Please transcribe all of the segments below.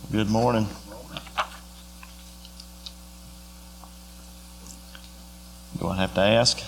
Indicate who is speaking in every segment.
Speaker 1: Good morning. Do I have to ask?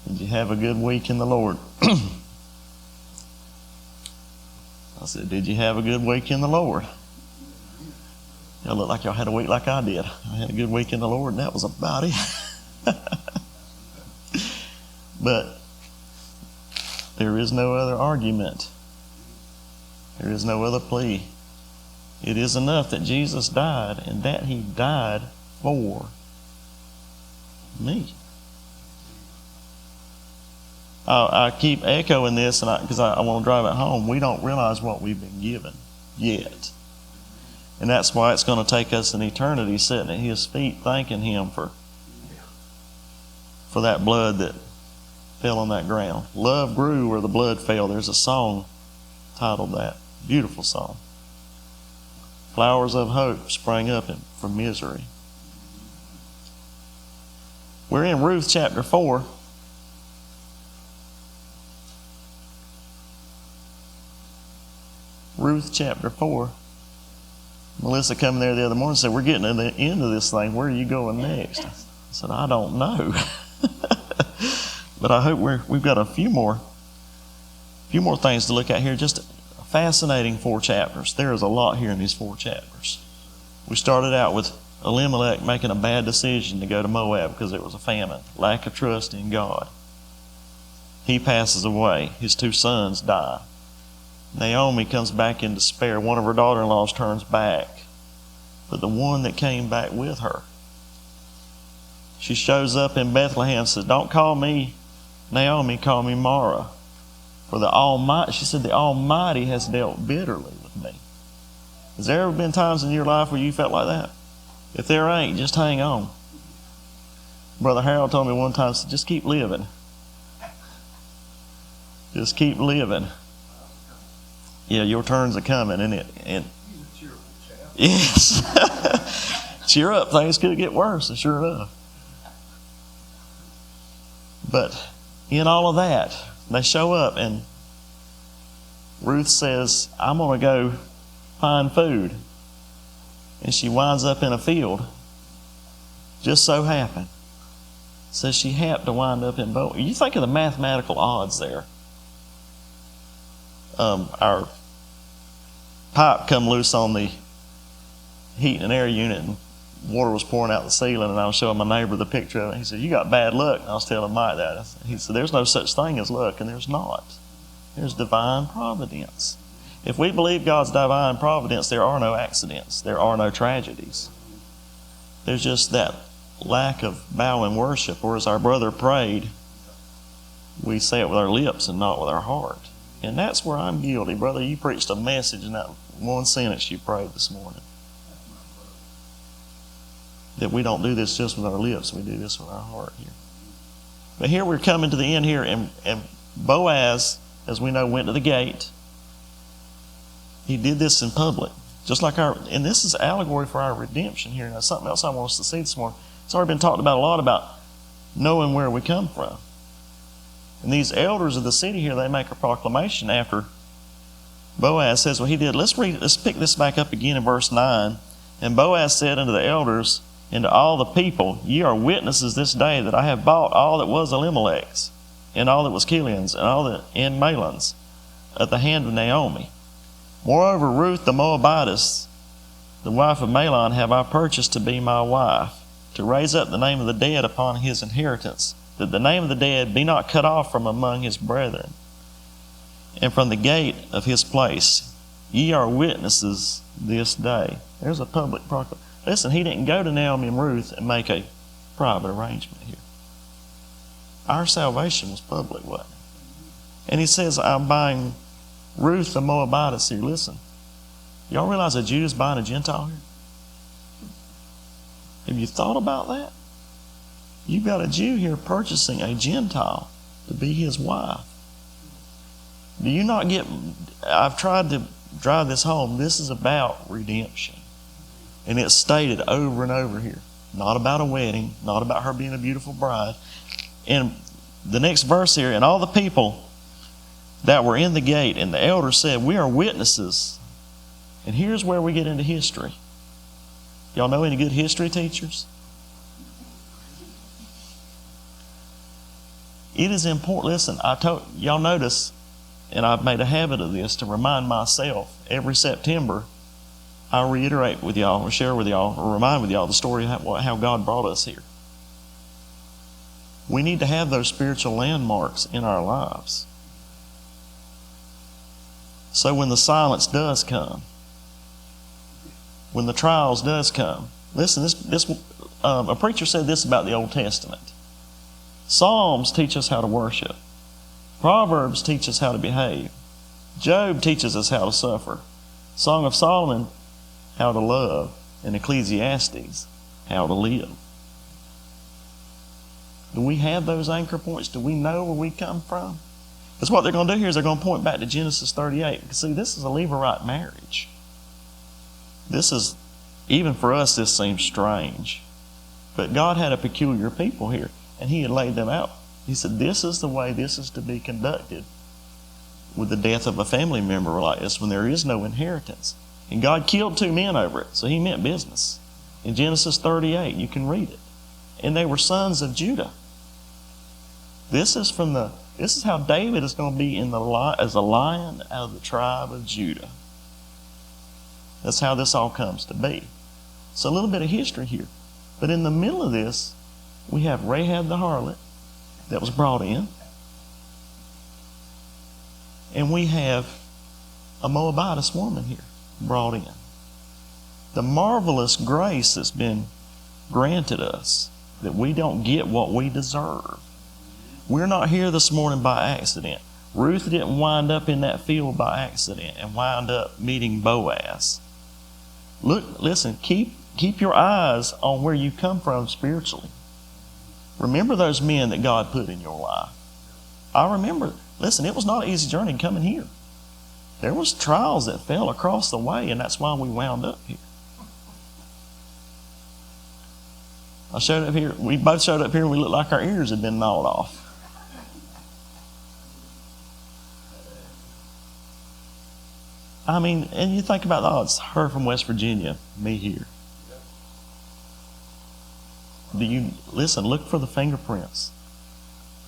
Speaker 1: Did you have a good week in the Lord? I said, did you have a good week in the Lord? Y'all look like y'all had a week like I did. I had a good week in the Lord, and that was about it. But there is no other argument. There is no other plea. It is enough that Jesus died, and that He died for me. I keep echoing this because I want to drive it home. We don't realize what we've been given yet. And that's why it's going to take us an eternity sitting at His feet thanking Him for that blood that fell on that ground. Love grew where the blood fell. There's a song titled that. Beautiful song. Flowers of hope sprang up from misery. We're in Ruth chapter 4. Ruth chapter 4. Melissa come there the other morning and said, we're getting to the end of this thing. Where are you going next? I said, I don't know. But I hope we've got a few more things to look at here. Just fascinating 4 chapters. There is a lot here in these 4 chapters. We started out with Elimelech making a bad decision to go to Moab because it was a famine, lack of trust in God. He passes away. His 2 sons die. Naomi comes back in despair. One of her daughter-in-laws turns back. But the one that came back with her, she shows up in Bethlehem and says, don't call me Naomi, call me Mara. For the Almighty, she said, the Almighty has dealt bitterly with me. Has there ever been times in your life where you felt like that? If there ain't, just hang on. Brother Harold told me one time, said, just keep living. Just keep living. Yeah, your turns are coming, and yes. Cheer up, things could get worse, and sure enough. But in all of that, they show up, and Ruth says, I'm going to go find food. And she winds up in a field. Just so happened. Says she happened to wind up in Boaz. You think of the mathematical odds there. Our pipe come loose on the heat and air unit, and water was pouring out the ceiling, and I was showing my neighbor the picture of it. He said, you got bad luck. And I was telling Mike that. He said, there's no such thing as luck, and there's not. There's divine providence. If we believe God's divine providence, there are no accidents. There are no tragedies. There's just that lack of bow and worship, or as our brother prayed, we say it with our lips and not with our heart. And that's where I'm guilty. Brother, you preached a message in that one sentence you prayed this morning. That we don't do this just with our lips, we do this with our heart here. But here we're coming to the end here, and Boaz, as we know, went to the gate. He did this in public. Just like and this is allegory for our redemption here. Now, something else I want us to see this morning. It's already been talked about a lot about knowing where we come from. And these elders of the city here, they make a proclamation after Boaz says what he did. Let's pick this back up again in verse 9. And Boaz said unto the elders and to all the people, ye are witnesses this day that I have bought all that was Elimelech's, and all that was Kilion's, and all that in Mahlon's, at the hand of Naomi. Moreover, Ruth the Moabitess, the wife of Mahlon, have I purchased to be my wife, to raise up the name of the dead upon his inheritance, that the name of the dead be not cut off from among his brethren, and from the gate of his place. Ye are witnesses this day. There's a public proclamation. Listen, he didn't go to Naomi and Ruth and make a private arrangement here. Our salvation was public, wasn't it? And he says, I'm buying Ruth the Moabitess here. Listen, y'all realize a Jew is buying a Gentile here? Have you thought about that? You've got a Jew here purchasing a Gentile to be his wife. Do you not get... I've tried to drive this home. This is about redemption. And it's stated over and over here. Not about a wedding, not about her being a beautiful bride. And the next verse here, and all the people that were in the gate. And the elders said, we are witnesses. And here's where we get into history. Y'all know any good history teachers? It is important. Listen, y'all notice, and I've made a habit of this to remind myself every September, I reiterate with y'all, or share with y'all, or remind with y'all the story of how God brought us here. We need to have those spiritual landmarks in our lives. So when the silence does come, when the trials does come, listen, a preacher said this about the Old Testament. Psalms teach us how to worship. Proverbs teach us how to behave. Job teaches us how to suffer. Song of Solomon, how to love. And Ecclesiastes, how to live. Do we have those anchor points? Do we know where we come from? That's what they're going to do here is they're going to point back to Genesis 38. Because see, this is a Levirate marriage. This is, even for us, this seems strange. But God had a peculiar people here. And He had laid them out. He said, this is the way this is to be conducted with the death of a family member like this when there is no inheritance. And God killed 2 men over it. So He meant business. In Genesis 38, you can read it. And they were sons of Judah. This is how David is going to be as a lion out of the tribe of Judah. That's how this all comes to be. So a little bit of history here. But in the middle of this, we have Rahab the harlot that was brought in. And we have a Moabitess woman here brought in. The marvelous grace that's been granted us that we don't get what we deserve. We're not here this morning by accident. Ruth didn't wind up in that field by accident and wind up meeting Boaz. Listen, keep your eyes on where you come from spiritually. Remember those men that God put in your life. I remember, listen, it was not an easy journey coming here. There was trials that fell across the way, and that's why we wound up here. I showed up here, we both showed up here and we looked like our ears had been gnawed off. I mean, and you think about the odds, her from West Virginia, me here. Look for the fingerprints.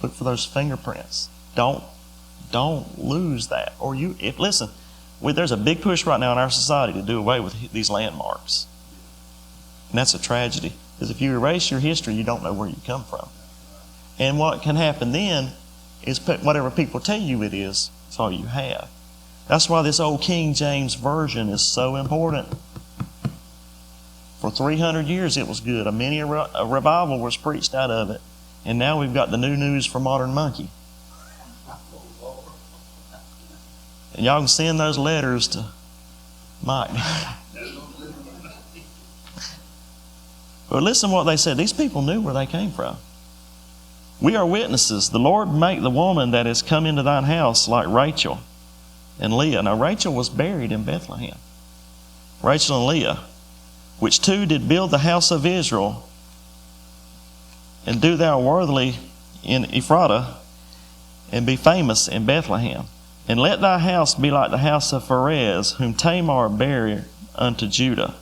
Speaker 1: Look for those fingerprints. Don't lose that. There's a big push right now in our society to do away with these landmarks. And that's a tragedy. Because if you erase your history, you don't know where you come from. And what can happen then is whatever people tell you it is, it's all you have. That's why this old King James Version is so important. For 300 years it was good. Many a revival was preached out of it. And now we've got the new news for Modern Monkey. And y'all can send those letters to Mike. But listen to what they said. These people knew where they came from. We are witnesses. The Lord make the woman that has come into thine house like Rachel and Leah. Now Rachel was buried in Bethlehem. Rachel and Leah, which two did build the house of Israel, and do thou worthily in Ephratah, and be famous in Bethlehem. And let thy house be like the house of Perez, whom Tamar bare unto Judah,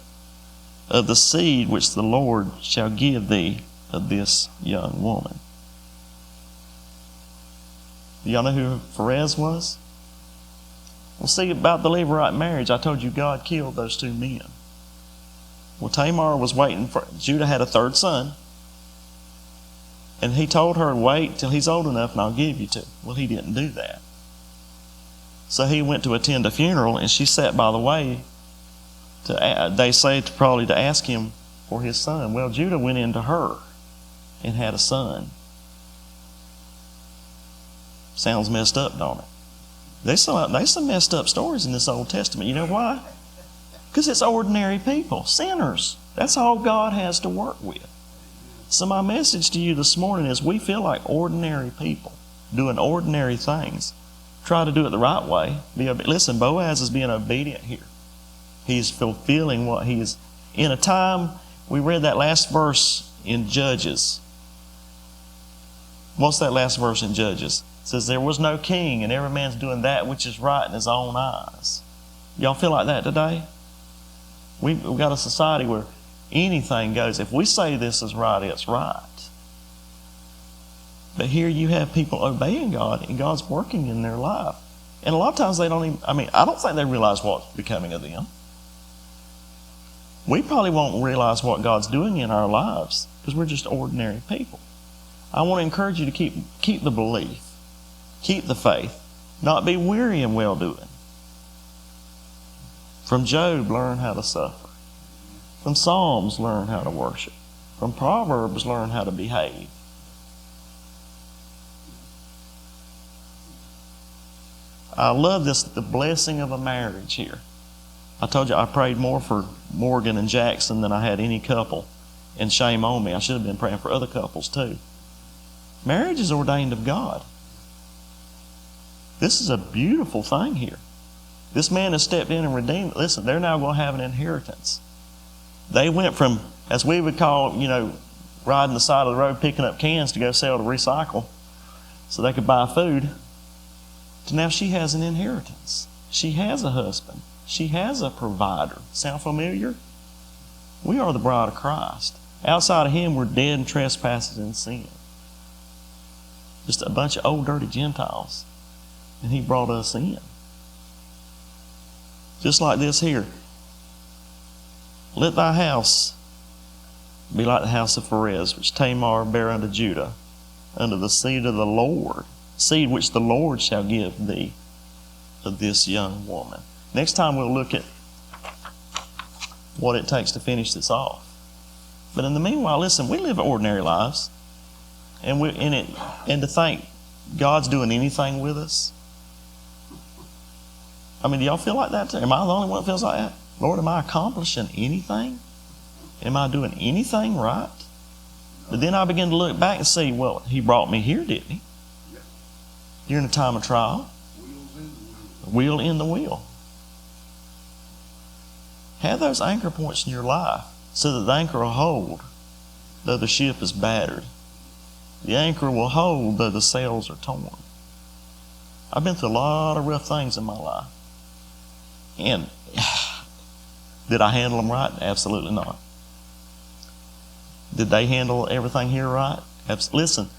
Speaker 1: of the seed which the Lord shall give thee of this young woman. Do y'all know who Perez was? Well, see, about the Levirate marriage, I told you God killed those 2 men. Well, Tamar was waiting for, Judah had a 3rd son. And he told her, wait till he's old enough and I'll give you to him. Well, he didn't do that. So he went to attend a funeral and she sat by the way, they say probably to ask him for his son. Well, Judah went into her and had a son. Sounds messed up, don't it? There's some messed up stories in this Old Testament. You know why? Because it's ordinary people, sinners. That's all God has to work with. So my message to you this morning is we feel like ordinary people doing ordinary things. Try to do it the right way. Listen, Boaz is being obedient here. He's fulfilling what he is. In a time, we read that last verse in Judges. What's that last verse in Judges? It says, there was no king, and every man's doing that which is right in his own eyes. Y'all feel like that today? We've got a society where anything goes. If we say this is right, it's right. But here you have people obeying God, and God's working in their life. And a lot of times they don't even, I don't think they realize what's becoming of them. We probably won't realize what God's doing in our lives because we're just ordinary people. I want to encourage you to keep the belief, keep the faith, not be weary in well-doing. From Job, learn how to suffer. From Psalms, learn how to worship. From Proverbs, learn how to behave. I love this, the blessing of a marriage here. I told you I prayed more for Morgan and Jackson than I had any couple. And shame on me. I should have been praying for other couples too. Marriage is ordained of God. This is a beautiful thing here. This man has stepped in and redeemed. Listen, they're now going to have an inheritance. They went from, as we would call, riding the side of the road, picking up cans to go sell to recycle so they could buy food, to now she has an inheritance. She has a husband. She has a provider. Sound familiar? We are the bride of Christ. Outside of Him, we're dead in trespasses and sin. Just a bunch of old, dirty Gentiles. And He brought us in. Just like this here. Let thy house be like the house of Perez, which Tamar bare unto Judah, unto the seed of the Lord, seed which the Lord shall give thee of this young woman. Next time we'll look at what it takes to finish this off. But in the meanwhile, listen, we live ordinary lives. And to think God's doing anything with us. Do y'all feel like that too? Am I the only one that feels like that? Lord, am I accomplishing anything? Am I doing anything right? But then I begin to look back and see, well, He brought me here, didn't He? During a time of trial. Wheel in the wheel. Have those anchor points in your life so that the anchor will hold though the ship is battered. The anchor will hold though the sails are torn. I've been through a lot of rough things in my life. And did I handle them right? Absolutely not. Did they handle everything here right? Listen,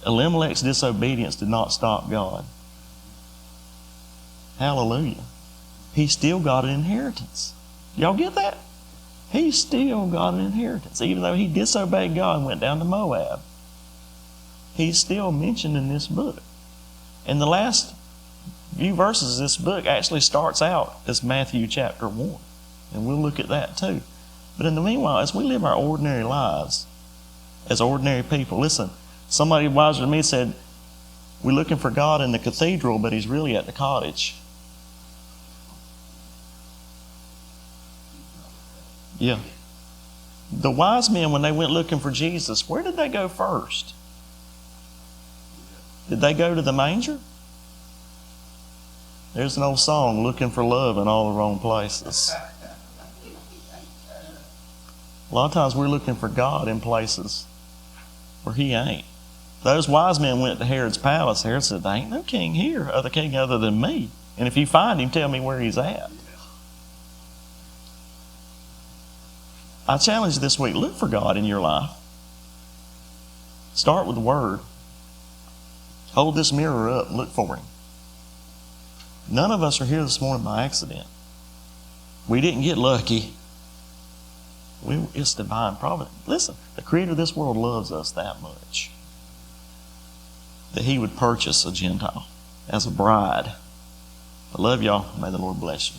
Speaker 1: Elimelech's disobedience did not stop God. Hallelujah. He still got an inheritance. Y'all get that? He still got an inheritance. Even though he disobeyed God and went down to Moab, he's still mentioned in this book. And the last few verses of this book actually starts out as Matthew chapter 1. And we'll look at that too. But in the meanwhile, as we live our ordinary lives, as ordinary people, listen, somebody wiser than me said, we're looking for God in the cathedral, but He's really at the cottage. Yeah. The wise men, when they went looking for Jesus, where did they go first? Did they go to the manger? There's an old song, looking for love in all the wrong places. A lot of times we're looking for God in places where He ain't. Those wise men went to Herod's palace. Herod said, there ain't no king here, other king other than me. And if you find him, tell me where he's at. I challenge you this week, look for God in your life. Start with the Word. Hold this mirror up and look for Him. None of us are here this morning by accident. We didn't get lucky. It's divine providence. Listen, the Creator of this world loves us that much that He would purchase a Gentile as a bride. I love y'all. May the Lord bless you.